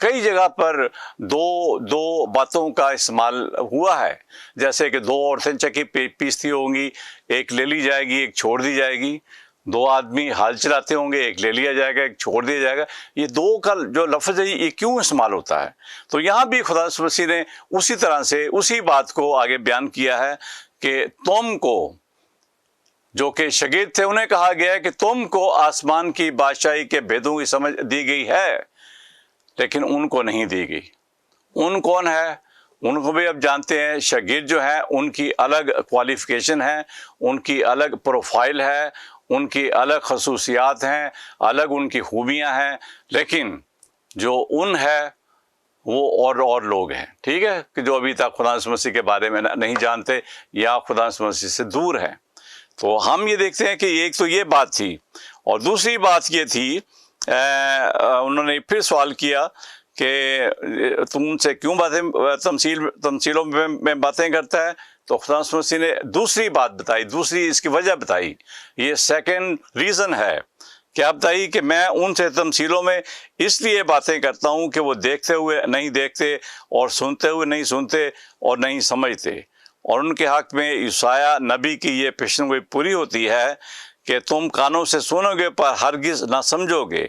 کئی جگہ پر دو باتوں کا استعمال ہوا ہے، جیسے کہ 2 عورتیں چکی پیستی ہوں گی، ایک لے لی جائے گی، ایک چھوڑ دی جائے گی، 2 آدمی ہل چلاتے ہوں گے، ایک لے لیا جائے گا، ایک چھوڑ دیا جائے گا۔ یہ 2 کا جو لفظ ہے یہ کیوں استعمال ہوتا ہے؟ تو یہاں بھی خدا یسوع مسیح نے اسی طرح سے اسی بات کو آگے بیان کیا ہے کہ تم کو، جو کہ شاگرد تھے، انہیں کہا گیا ہے کہ تم کو آسمان کی بادشاہی کے بھیدوں کی سمجھ دی گئی ہے، لیکن ان کو نہیں دی گئی۔ ان کون ہے؟ ان کو بھی اب جانتے ہیں، شاگرد جو ہیں ان کی الگ کوالیفیکیشن ہے، ان کی الگ پروفائل ہے، ان کی الگ خصوصیات ہیں، الگ ان کی خوبیاں ہیں، لیکن جو ان ہے وہ اور لوگ ہیں، ٹھیک ہے، کہ جو ابھی تک خدا یسوع مسیح کے بارے میں نہیں جانتے یا خدا یسوع مسیح سے دور ہیں۔ تو ہم یہ دیکھتے ہیں کہ ایک تو یہ بات تھی، اور دوسری بات یہ تھی، انہوں نے پھر سوال کیا کہ تم ان سے کیوں تمثیلوں میں باتیں کرتا ہے؟ تو خدا یسوع مسیح نے دوسری بات بتائی، دوسری اس کی وجہ بتائی۔ یہ سیکنڈ ریزن ہے، کیا بتائی؟ کہ میں ان سے تمثیلوں میں اس لیے باتیں کرتا ہوں کہ وہ دیکھتے ہوئے نہیں دیکھتے، اور سنتے ہوئے نہیں سنتے، اور نہیں سمجھتے۔ اور ان کے حق میں یسایہ نبی کی یہ پیشنگوئی پوری ہوتی ہے کہ تم کانوں سے سنو گے پر ہرگز نہ سمجھو گے،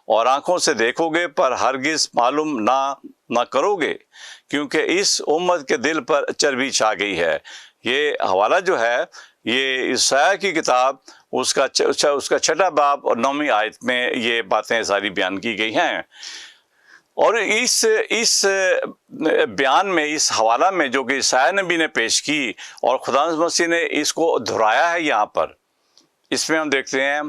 اور آنکھوں سے دیکھو گے پر ہرگز معلوم نہ کرو گے، کیونکہ اس امت کے دل پر چربی چھا گئی ہے۔ یہ حوالہ جو ہے یہ یسایہ کی کتاب اس کا 6واں باب اور 9ویں آیت میں یہ باتیں ساری بیان کی گئی ہیں۔ اور اس بیان میں، اس حوالہ میں جو کہ یسایہ نبی نے پیش کی اور خدا مسیح نے اس کو دہرایا ہے یہاں پر، اس میں ہم دیکھتے ہیں،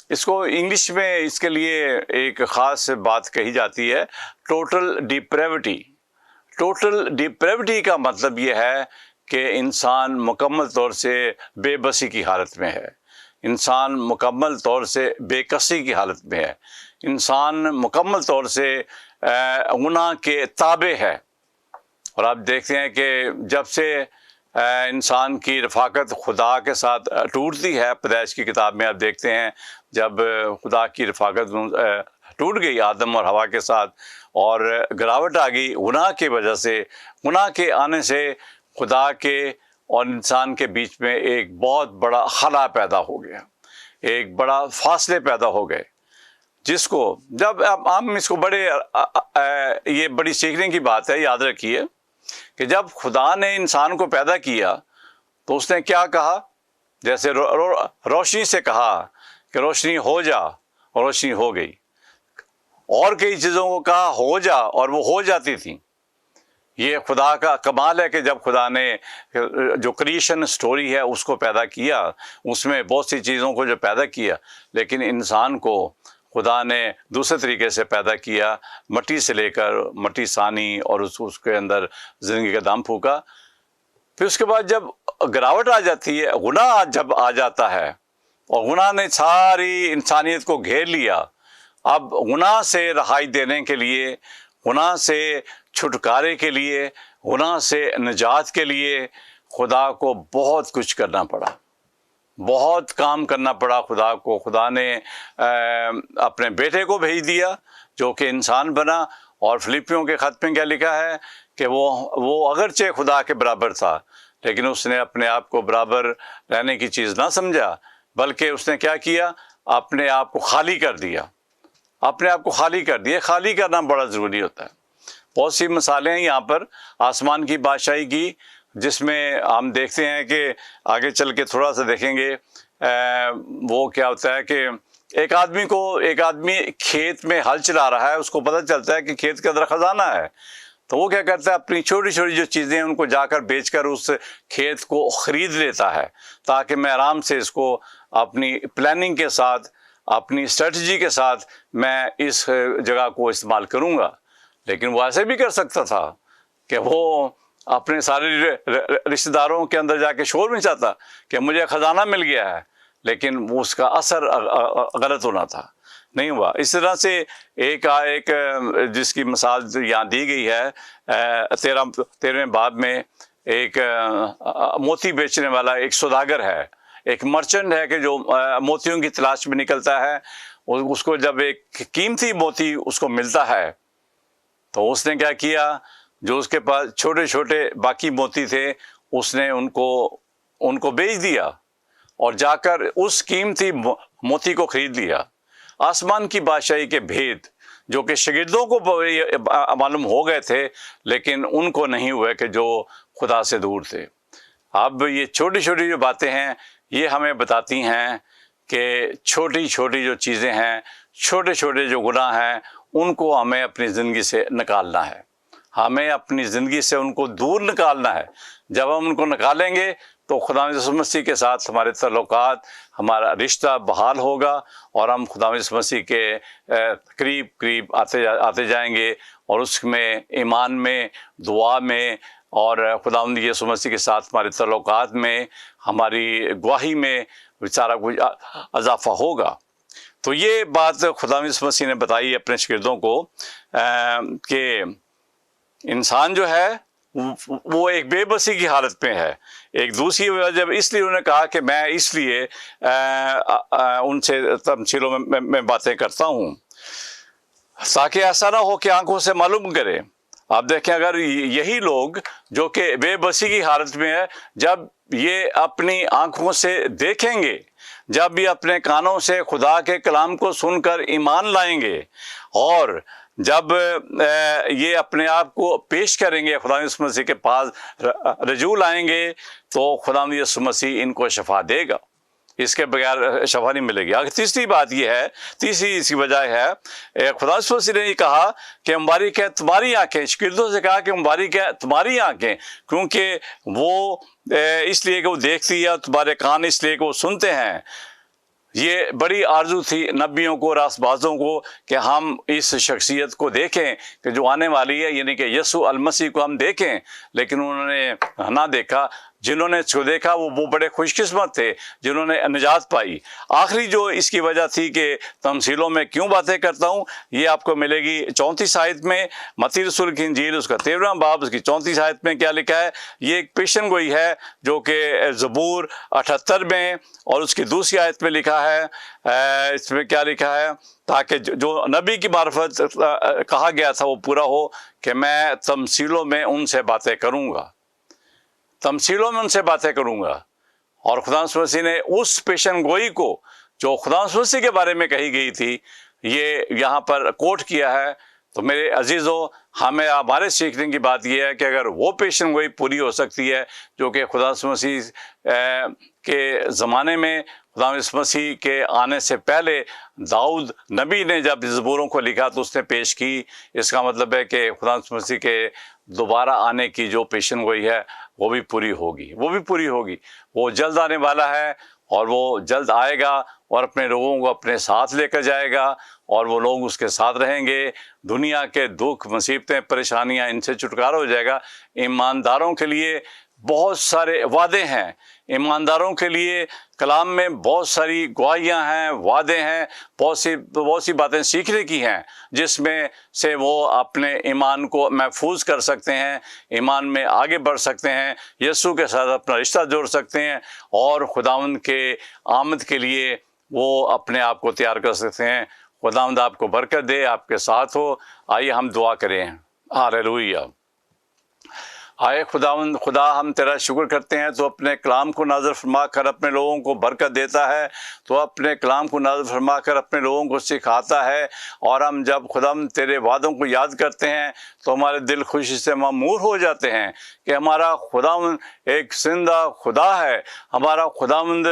اس کو انگلش میں اس کے لیے ایک خاص بات کہی جاتی ہے، ٹوٹل ڈیپریوٹی۔ ٹوٹل ڈیپریوٹی کا مطلب یہ ہے کہ انسان مکمل طور سے بے بسی کی حالت میں ہے، انسان مکمل طور سے بے کسی کی حالت میں ہے، انسان مکمل طور سے گناہ کے تابع ہے۔ اور آپ دیکھتے ہیں کہ جب سے انسان کی رفاقت خدا کے ساتھ ٹوٹتی ہے، پیدائش کی کتاب میں آپ دیکھتے ہیں جب خدا کی رفاقت ٹوٹ گئی آدم اور حوا کے ساتھ، اور گراوٹ آ گئی گناہ کی وجہ سے، گناہ کے آنے سے خدا کے اور انسان کے بیچ میں ایک بہت بڑا خلا پیدا ہو گیا، ایک بڑا فاصلے پیدا ہو گئے، جس کو جب ہم اس کو یہ بڑی سیکھنے کی بات ہے۔ یاد رکھیے کہ جب خدا نے انسان کو پیدا کیا تو اس نے کیا کہا؟ جیسے روشنی سے کہا کہ روشنی ہو جا، اور روشنی ہو گئی، اور کئی چیزوں کو کہا ہو جا، اور وہ ہو جاتی تھیں۔ یہ خدا کا کمال ہے کہ جب خدا نے جو کریشن سٹوری ہے اس کو پیدا کیا، اس میں بہت سی چیزوں کو جو پیدا کیا، لیکن انسان کو خدا نے دوسرے طریقے سے پیدا کیا، مٹی سے لے کر مٹی سانی، اور اس کے اندر زندگی کا دم پھونکا۔ پھر اس کے بعد جب گراوٹ آ جاتی ہے، گناہ جب آ جاتا ہے، اور گناہ نے ساری انسانیت کو گھیر لیا، اب گناہ سے رہائی دینے کے لیے، گناہ سے چھٹکارے کے لیے، گناہ سے نجات کے لیے خدا کو بہت کچھ کرنا پڑا، بہت کام کرنا پڑا خدا کو۔ خدا نے اپنے بیٹے کو بھیج دیا جو کہ انسان بنا، اور فلپیوں کے خط میں کیا لکھا ہے کہ وہ اگرچہ خدا کے برابر تھا، لیکن اس نے اپنے آپ کو برابر رہنے کی چیز نہ سمجھا، بلکہ اس نے کیا کیا؟ اپنے آپ کو خالی کر دیا، اپنے آپ کو خالی کر دیا۔ خالی کرنا بڑا ضروری ہوتا ہے۔ بہت سی مثالیں ہیں یہاں پر آسمان کی بادشاہی کی، جس میں ہم دیکھتے ہیں کہ آگے چل کے تھوڑا سا دیکھیں گے، وہ کیا ہوتا ہے کہ ایک آدمی کھیت میں ہل چلا رہا ہے، اس کو پتہ چلتا ہے کہ کھیت کے اندر خزانہ ہے، تو وہ کیا کرتا ہے؟ اپنی چھوٹی چھوٹی جو چیزیں ان کو جا کر بیچ کر اس کھیت کو خرید لیتا ہے، تاکہ میں آرام سے اس کو اپنی پلاننگ کے ساتھ، اپنی اسٹریٹجی کے ساتھ میں اس جگہ کو استعمال کروں گا۔ لیکن وہ ایسے بھی کر سکتا تھا کہ وہ اپنے سارے رشتہ داروں کے اندر جا کے شور مچاتا کہ مجھے خزانہ مل گیا ہے، لیکن اس کا اثر غلط ہونا تھا، نہیں ہوا۔ اس طرح سے ایک جس کی مثال یہاں دی گئی ہے 13ویں باب میں، ایک موتی بیچنے والا ایک سوداگر ہے، ایک مرچنٹ ہے کہ جو موتیوں کی تلاش میں نکلتا ہے، اس کو جب ایک قیمتی موتی اس کو ملتا ہے تو اس نے کیا کیا، جو اس کے پاس چھوٹے چھوٹے باقی موتی تھے اس نے ان کو بیچ دیا اور جا کر اس قیمتی موتی کو خرید لیا۔ آسمان کی بادشاہی کے بھید جو کہ شاگردوں کو معلوم ہو گئے تھے لیکن ان کو نہیں ہوئے کہ جو خدا سے دور تھے۔ اب یہ چھوٹی چھوٹی جو باتیں ہیں یہ ہمیں بتاتی ہیں کہ چھوٹی چھوٹی جو چیزیں ہیں، چھوٹے چھوٹے جو گناہ ہیں، ان کو ہمیں اپنی زندگی سے نکالنا ہے، ہمیں اپنی زندگی سے ان کو دور نکالنا ہے۔ جب ہم ان کو نکالیں گے تو خدا یسوع مسیح کے ساتھ ہمارے تعلقات، ہمارا رشتہ بحال ہوگا اور ہم خدا یسوع مسیح کے قریب آتے جائیں گے، اور اس میں ایمان میں، دعا میں اور خدا یسوع مسیح کے ساتھ ہمارے تعلقات میں، ہماری گواہی میں سارا کچھ اضافہ ہوگا۔ تو یہ بات خدا یسوع مسیح نے بتائی اپنے شاگردوں کو کہ انسان جو ہے وہ ایک بے بسی کی حالت میں ہے۔ ایک دوسری وجہ اس لیے انہوں نے کہا کہ میں اس لیے ان سے تمثیلوں میں باتیں کرتا ہوں تاکہ ایسا نہ ہو کہ آنکھوں سے معلوم کرے۔ آپ دیکھیں، اگر یہی لوگ جو کہ بے بسی کی حالت میں ہے، جب یہ اپنی آنکھوں سے دیکھیں گے، جب یہ اپنے کانوں سے خدا کے کلام کو سن کر ایمان لائیں گے، اور جب یہ اپنے آپ کو پیش کریں گے خدا یسوع مسیح کے پاس، رجوع لائیں گے، تو خدا یسوع مسیح ان کو شفا دے گا۔ اس کے بغیر شفا نہیں ملے گی۔ آگے تیسری بات یہ ہے، تیسری اس کی وجہ ہے، خدا یسوع مسیح نے یہ کہا کہ مبارک ہے تمہاری آنکھیں، شاگردوں سے کہا کہ مبارک ہے تمہاری آنکھیں، کیونکہ وہ اس لیے کہ وہ دیکھتی ہے، تمہارے کان اس لیے کہ وہ سنتے ہیں۔ یہ بڑی آرزو تھی نبیوں کو، راست بازوں کو، کہ ہم اس شخصیت کو دیکھیں کہ جو آنے والی ہے، یعنی کہ یسوع المسیح کو ہم دیکھیں، لیکن انہوں نے نہ دیکھا۔ جنہوں نے اس کو دیکھا وہ بڑے خوش قسمت تھے جنہوں نے نجات پائی۔ آخری جو اس کی وجہ تھی کہ تمثیلوں میں کیوں باتیں کرتا ہوں، یہ آپ کو ملے گی 34 آیت میں، متی رسول کی انجیل اس کا 13واں باب اس کی 34 آیت میں کیا لکھا ہے۔ یہ ایک پیشن گوئی ہے جو کہ زبور 78 میں اور اس کی دوسری آیت میں لکھا ہے۔ اس میں کیا لکھا ہے، تاکہ جو نبی کی معرفت کہا گیا تھا وہ پورا ہو کہ میں تمثیلوں میں ان سے باتیں کروں گا، تمثیلوں میں ان سے باتیں کروں گا۔ اور خدا یسوع مسیح نے اس پیشن گوئی کو جو خدا یسوع مسیح کے بارے میں کہی گئی تھی، یہ یہاں پر کوٹ کیا ہے۔ تو میرے عزیزو، ہمارے سیکھنے کی بات یہ ہے کہ اگر وہ پیشن گوئی پوری ہو سکتی ہے جو کہ خدا یسوع مسیح کے زمانے میں، خدا یسوع مسیح کے آنے سے پہلے داؤد نبی نے جب زبوروں کو لکھا تو اس نے پیش کی، اس کا مطلب ہے کہ خدا یسوع مسیح کے دوبارہ آنے کی جو پیشن گوئی ہے وہ بھی پوری ہوگی، وہ بھی پوری ہوگی۔ وہ جلد آنے والا ہے اور وہ جلد آئے گا اور اپنے لوگوں کو اپنے ساتھ لے کر جائے گا، اور وہ لوگ اس کے ساتھ رہیں گے۔ دنیا کے دکھ، مصیبتیں، پریشانیاں، ان سے چھٹکارا ہو جائے گا۔ ایمانداروں کے لیے بہت سارے وعدے ہیں، ایمانداروں کے لیے کلام میں بہت ساری گواہیاں ہیں، وعدے ہیں، بہت سی باتیں سیکھنے کی ہیں، جس میں سے وہ اپنے ایمان کو محفوظ کر سکتے ہیں، ایمان میں آگے بڑھ سکتے ہیں، یسوع کے ساتھ اپنا رشتہ جوڑ سکتے ہیں، اور خداوند کے آمد کے لیے وہ اپنے آپ کو تیار کر سکتے ہیں۔ خداوند آپ کو برکت دے، آپ کے ساتھ ہو۔ آئیے ہم دعا کریں۔ ہاللویہ۔ آئے خداوند خدا، ہم تیرا شکر کرتے ہیں، تو اپنے کلام کو نازل فرما کر اپنے لوگوں کو برکت دیتا ہے، تو اپنے کلام کو نازل فرما کر اپنے لوگوں کو سکھاتا ہے، اور ہم جب خداوند تیرے وعدوں کو یاد کرتے ہیں تو ہمارے دل خوشی سے معمور ہو جاتے ہیں کہ ہمارا خداوند ایک زندہ خدا ہے، ہمارا خداوند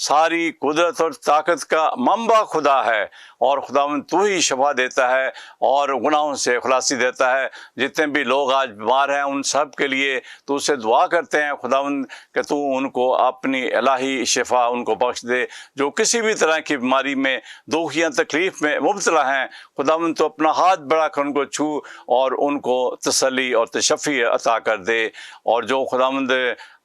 ساری قدرت اور طاقت کا منبع خدا ہے، اور خداوند تو ہی شفا دیتا ہے اور گناہوں سے خلاصی دیتا ہے۔ جتنے بھی لوگ آج بیمار ہیں ان سب کے لیے تو اس سے دعا کرتے ہیں خداوند کہ تو ان کو اپنی الہی شفا ان کو بخش دے، جو کسی بھی طرح کی بیماری میں، دکھ یا تکلیف میں مبتلا ہیں، خداوند تو اپنا ہاتھ بڑھا کر ان کو چھو اور ان کو تسلی اور تشفی عطا کر دے۔ اور جو خداوند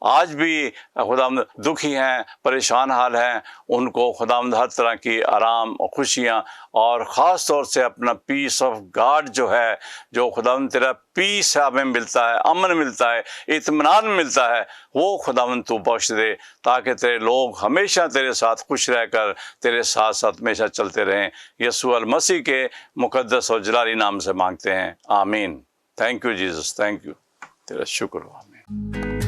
آج بھی خداوند دکھی ہیں، پریشان حال ہیں، ان کو خداوند ہر طرح کی آرام اور خوشیاں، اور خاص طور سے اپنا پیس آف گاڈ جو ہے، جو خداوند تیرا پیس ہمیں ملتا ہے، امن ملتا ہے، اطمینان ملتا ہے، وہ خداوند تو بخش دے، تاکہ تیرے لوگ ہمیشہ تیرے ساتھ خوش رہ کر تیرے ساتھ ساتھ ہمیشہ چلتے رہیں۔ یسوع المسیح کے مقدس اور جلالی نام سے مانگتے ہیں، آمین۔ Thank you Jesus, thank you, تیرا شکر ہو ہمیں.